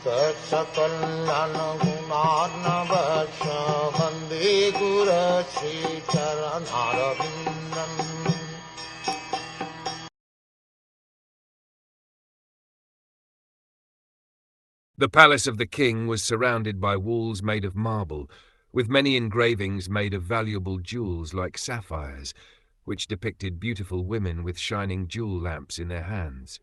Saksakallan gunarnavasya Vande Guru Sri Charanaravindan. The palace of the king was surrounded by walls made of marble, with many engravings made of valuable jewels like sapphires, which depicted beautiful women with shining jewel lamps in their hands.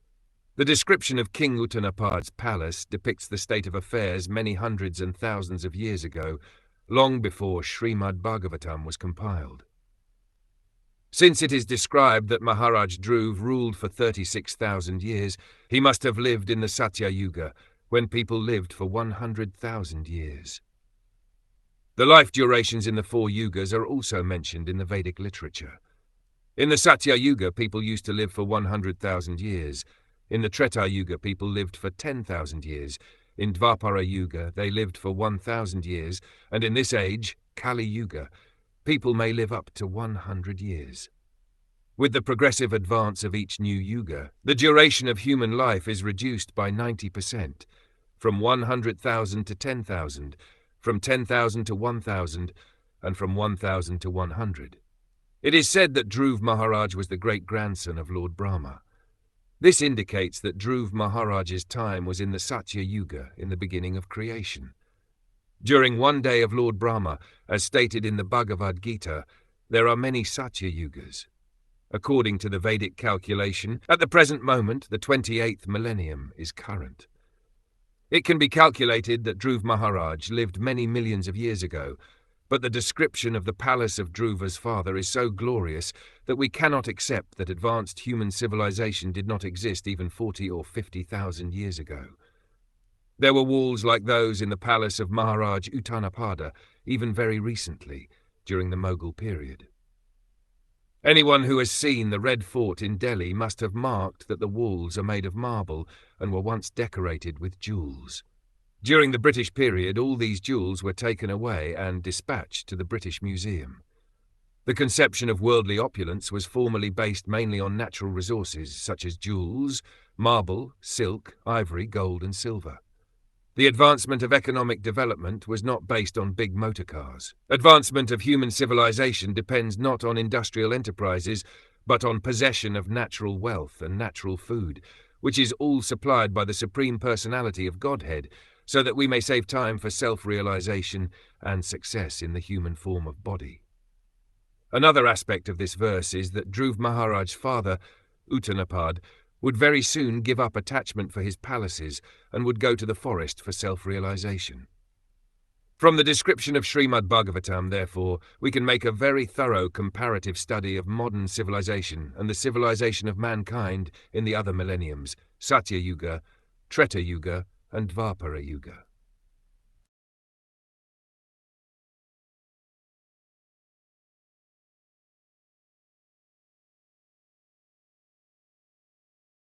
The description of King Uttanapad's palace depicts the state of affairs many hundreds and thousands of years ago, long before Srimad Bhagavatam was compiled. Since it is described that Maharaj Dhruv ruled for 36,000 years, he must have lived in the Satya Yuga, when people lived for 100,000 years. The life durations in the 4 yugas are also mentioned in the Vedic literature. In the Satya Yuga, people used to live for 100,000 years. In the Treta Yuga, people lived for 10,000 years. In Dvapara Yuga, they lived for 1,000 years. And in this age, Kali Yuga, people may live up to 100 years. With the progressive advance of each new yuga, the duration of human life is reduced by 90%, from 100,000 to 10,000, from 10,000 to 1,000, and from 1,000 to 100. It is said that Dhruv Maharaj was the great-grandson of Lord Brahma. This indicates that Dhruv Maharaj's time was in the Satya Yuga, in the beginning of creation. During one day of Lord Brahma, as stated in the Bhagavad Gita, there are many Satya Yugas. According to the Vedic calculation, at the present moment, the 28th millennium is current. It can be calculated that Dhruv Maharaj lived many millions of years ago, but the description of the palace of Dhruva's father is so glorious that we cannot accept that advanced human civilization did not exist even 40 or 50,000 years ago. There were walls like those in the palace of Maharaj Uttanapada, even very recently, during the Mughal period. Anyone who has seen the Red Fort in Delhi must have marked that the walls are made of marble and were once decorated with jewels. During the British period, all these jewels were taken away and dispatched to the British Museum. The conception of worldly opulence was formerly based mainly on natural resources such as jewels, marble, silk, ivory, gold and silver. The advancement of economic development was not based on big motor cars. Advancement of human civilization depends not on industrial enterprises, but on possession of natural wealth and natural food, which is all supplied by the Supreme Personality of Godhead, so that we may save time for self-realization and success in the human form of body. Another aspect of this verse is that Dhruv Maharaj's father, Uttanapad, would very soon give up attachment for his palaces and would go to the forest for self-realization. From the description of Srimad Bhagavatam, therefore, we can make a very thorough comparative study of modern civilization and the civilization of mankind in the other millenniums, Satya Yuga, Treta Yuga, and Dvapara Yuga.